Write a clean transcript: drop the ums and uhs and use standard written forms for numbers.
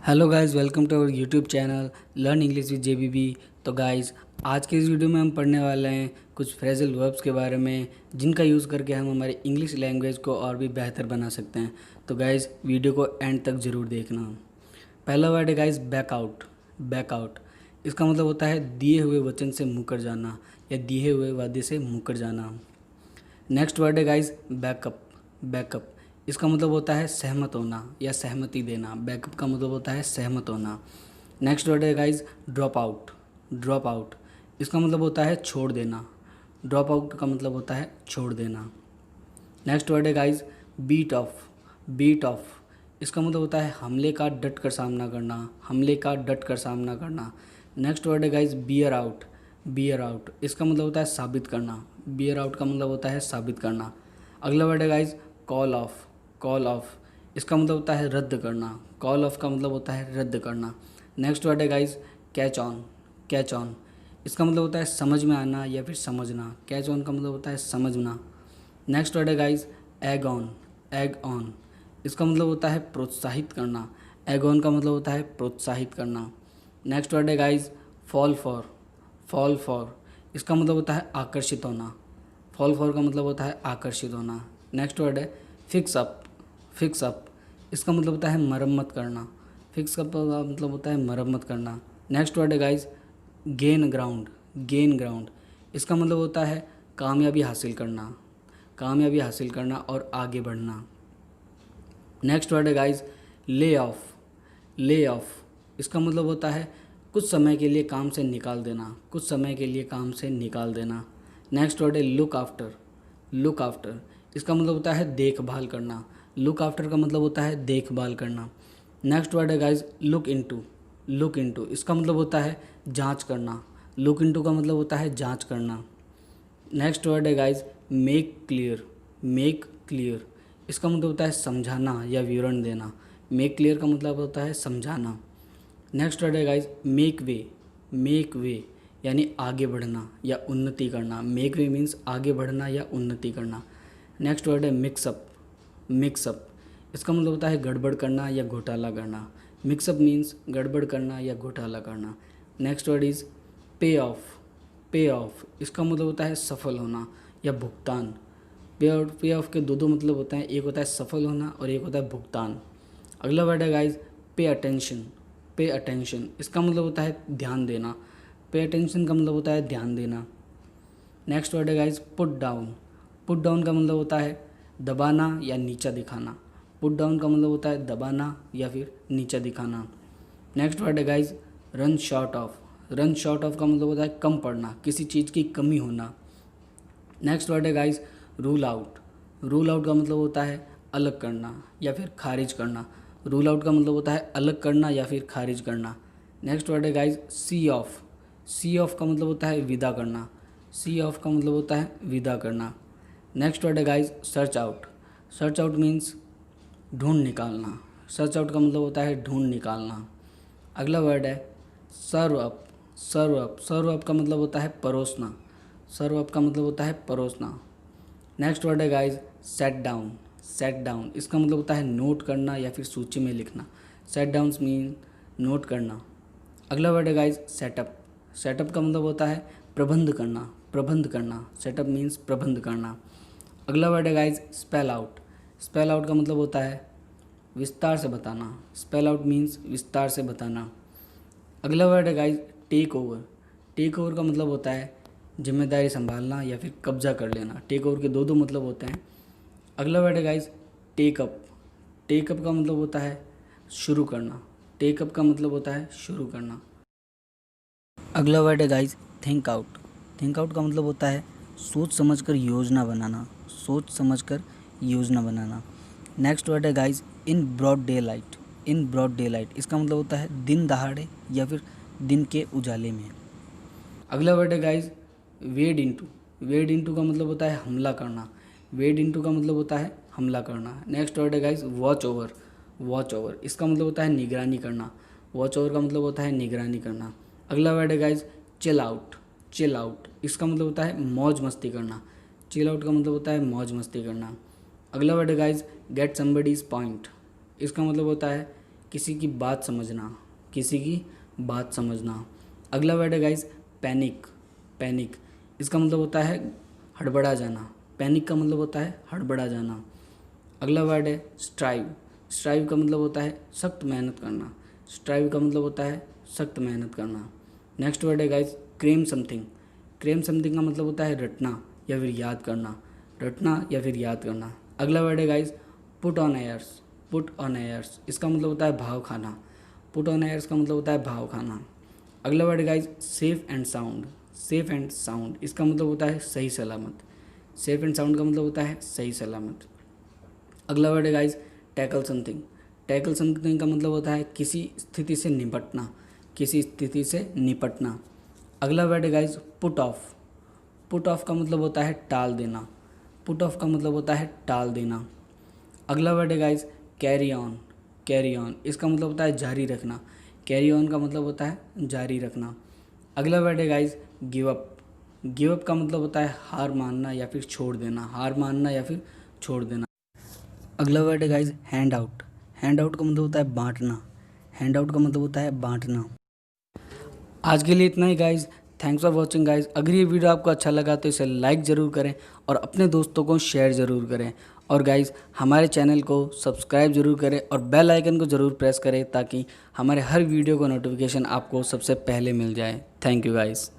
Hello guys, welcome to our YouTube channel learn English with JBB. तो guys, आज के इस वीडियो में हम पढ़ने वाले हैं कुछ फ्रेजल वर्ब्स के बारे में जिनका यूज़ करके हम हमारी इंग्लिश लैंग्वेज को और भी बेहतर बना सकते हैं। तो गाइस, वीडियो को एंड तक ज़रूर देखना। पहला वर्ड है गाइस बैकआउट। बैकआउट इसका मतलब होता है दिए हुए वचन से मुकर जाना या दिए हुए वादे से मुकर जाना। नेक्स्ट वर्ड है गाइस बैकअप। बैकअप इसका मतलब होता है सहमत होना या सहमति देना। बैकअप का मतलब होता है सहमत होना। नेक्स्ट वर्ड है guys drop out. Drop out इसका मतलब होता है छोड़ देना। ड्रॉप आउट का मतलब होता है छोड़ देना। नेक्स्ट वर्ड है guys beat off. Beat off इसका मतलब होता है हमले का डट कर सामना करना। हमले का डट कर सामना करना। नेक्स्ट वर्ड है guys beer out. Beer out इसका मतलब होता है साबित करना। बियर आउट का मतलब होता है साबित करना। अगला वर्ड है guys call of. Call of इसका मतलब होता है रद्द करना। कॉल ऑफ का मतलब होता है रद्द करना। नेक्स्ट वर्ड है guys catch on. Catch on इसका मतलब होता है समझ में आना या फिर समझना। कैच ऑन का मतलब होता है समझना। नेक्स्ट वर्ड है guys egg on. Egg on इसका मतलब होता है प्रोत्साहित करना। एग ऑन का मतलब होता है प्रोत्साहित करना। नेक्स्ट वर्ड है guys fall for. Fall for इसका मतलब होता है आकर्षित होना। फॉल फॉर का मतलब होता है आकर्षित होना। नेक्स्ट वर्ड है फिक्स अप। फिक्स अप इसका मतलब होता है मरम्मत करना। फिक्स अप का मतलब होता है मरम्मत करना। नेक्स्ट वर्ड है guys gain ground. Gain ground इसका मतलब होता है कामयाबी हासिल करना। कामयाबी हासिल करना और आगे बढ़ना। नेक्स्ट वर्ड है guys lay off. Lay off इसका मतलब होता है कुछ समय के लिए काम से निकाल देना। कुछ समय के लिए काम से निकाल देना। नेक्स्ट वर्ड है लुक आफ्टर। लुक आफ्टर इसका मतलब होता है देखभाल करना। लुक आफ्टर का मतलब होता है देखभाल करना। नेक्स्ट वर्ड है guys look into. Look into इसका मतलब होता है जांच करना। लुक इनटू का मतलब होता है जांच करना। नेक्स्ट वर्ड है guys make clear. Make clear इसका मतलब होता है समझाना या विवरण देना। मेक क्लियर का मतलब होता है समझाना। नेक्स्ट वर्ड है guys make way. Make way यानी आगे बढ़ना या उन्नति करना। मेक वे मीन्स आगे बढ़ना या उन्नति करना। नेक्स्ट वर्ड है मिक्सअप। मिक्सअप इसका मतलब होता है गड़बड़ करना या घोटाला करना। मिक्सअप मीन्स गड़बड़ करना या घोटाला करना। नेक्स्ट वर्ड इज़ पे ऑफ। पे ऑफ इसका मतलब होता है सफल होना या भुगतान। पे ऑफ के दो मतलब होते हैं, एक होता है सफल होना और एक होता है भुगतान। अगला वर्ड है guys pay attention. Pay attention इसका मतलब होता है ध्यान देना। पे अटेंशन का मतलब होता है ध्यान देना। नेक्स्ट वर्ड है guys put down. Put down का मतलब होता है दबाना या नीचा दिखाना। पुट डाउन का मतलब होता है दबाना या फिर नीचा दिखाना। नेक्स्ट वर्ड है guys run short of. Run short of का मतलब होता है कम पड़ना, किसी चीज़ की कमी होना। नेक्स्ट वर्ड है guys rule out. Rule out का मतलब होता है अलग करना या फिर खारिज करना। रूल आउट का मतलब होता है अलग करना या फिर खारिज करना। नेक्स्ट वर्ड है guys see off. See off का मतलब होता है विदा करना। सी ऑफ का मतलब होता है विदा करना। नेक्स्ट वर्ड है guys search out. Search out means ढूंढ निकालना। सर्च आउट का मतलब होता है ढूंढ निकालना। अगला वर्ड है सर्व अप। सर्व अप। सर्व अप का मतलब होता है परोसना। सर्व अप का मतलब होता है परोसना। नेक्स्ट वर्ड है guys set down. Set down इसका मतलब होता है नोट करना या फिर सूची में लिखना। सेट डाउन मीन नोट करना। अगला वर्ड है गाइस सेटअप। सेटअप का मतलब होता है प्रबंध करना। प्रबंध करना सेटअप मीन्स प्रबंध करना। अगला वर्ड है guys spell out. Spell out का मतलब होता है विस्तार से बताना। स्पेल आउट मीन्स विस्तार से बताना। अगला वर्ड है guys take over. Take over का मतलब होता है जिम्मेदारी संभालना या फिर कब्जा कर लेना। टेक ओवर के दो मतलब होते हैं। अगला वर्ड है गाइस टेकअप। टेकअप का मतलब होता है शुरू करना। टेकअप का मतलब होता है शुरू करना। अगला वर्ड है guys think out. Think out का मतलब होता है सोच समझकर योजना बनाना। सोच समझकर योजना बनाना। नेक्स्ट वर्ड है guys in broad daylight. In broad daylight इसका मतलब होता है दिन दहाड़े या फिर दिन के उजाले में। अगला वर्ड है गाइस वेड इनटू। वेड इनटू का मतलब होता है हमला करना। वेड इनटू का मतलब होता है हमला करना। नेक्स्ट वर्ड है guys watch over. Watch over इसका मतलब होता है निगरानी करना। वॉच ओवर का मतलब होता है निगरानी करना। अगला वर्ड है guys chill out. Chill out इसका मतलब होता है मौज मस्ती करना। चिल आउट का मतलब होता है मौज मस्ती करना। अगला वर्ड है गाइस गेट समबडीज पॉइंट। इसका मतलब होता है किसी की बात समझना, किसी की बात समझना। अगला वर्ड है गाइज पैनिक। पैनिक इसका मतलब होता है हड़बड़ा जाना। पैनिक का मतलब होता है हड़बड़ा जाना। अगला वर्ड है स्ट्राइव। स्ट्राइव का मतलब होता है सख्त मेहनत करना। स्ट्राइव का मतलब होता है सख्त मेहनत करना। नेक्स्ट वर्ड है guys cram something. Cram something का मतलब होता है रटना या फिर याद करना। रटना या फिर याद करना। अगला वर्ड है guys put on airs. Put on airs इसका मतलब होता है भाव खाना। पुट ऑन एयर्स का मतलब होता है भाव खाना। अगला वर्ड है guys safe and sound. Safe and sound इसका मतलब होता है सही सलामत। सेफ एंड साउंड का मतलब होता है सही सलामत। अगला वर्ड है guys tackle something. Tackle something का मतलब होता है किसी स्थिति से निपटना। किसी स्थिति से निपटना। अगला वर्ड है guys put off. Put off का मतलब होता है टाल देना। पुट ऑफ का मतलब होता है टाल देना। अगला वर्ड है guys carry on. Carry on इसका मतलब होता है जारी रखना। कैरी ऑन का मतलब होता है जारी रखना। अगला वर्ड है guys give up. Give up का मतलब होता है हार मानना या फिर छोड़ देना। हार मानना या फिर छोड़ देना। अगला वर्ड है guys hand out. Hand out का मतलब होता है बांटना। हैंड आउट का मतलब होता है बांटना। आज के लिए इतना ही guys. Thanks for watching guys. अगर ये वीडियो आपको अच्छा लगा तो इसे लाइक ज़रूर करें और अपने दोस्तों को शेयर ज़रूर करें। और गाइज हमारे चैनल को सब्सक्राइब ज़रूर करें और बेल आइकन को ज़रूर प्रेस करें ताकि हमारे हर वीडियो का नोटिफिकेशन आपको सबसे पहले मिल जाए। Thank you guys.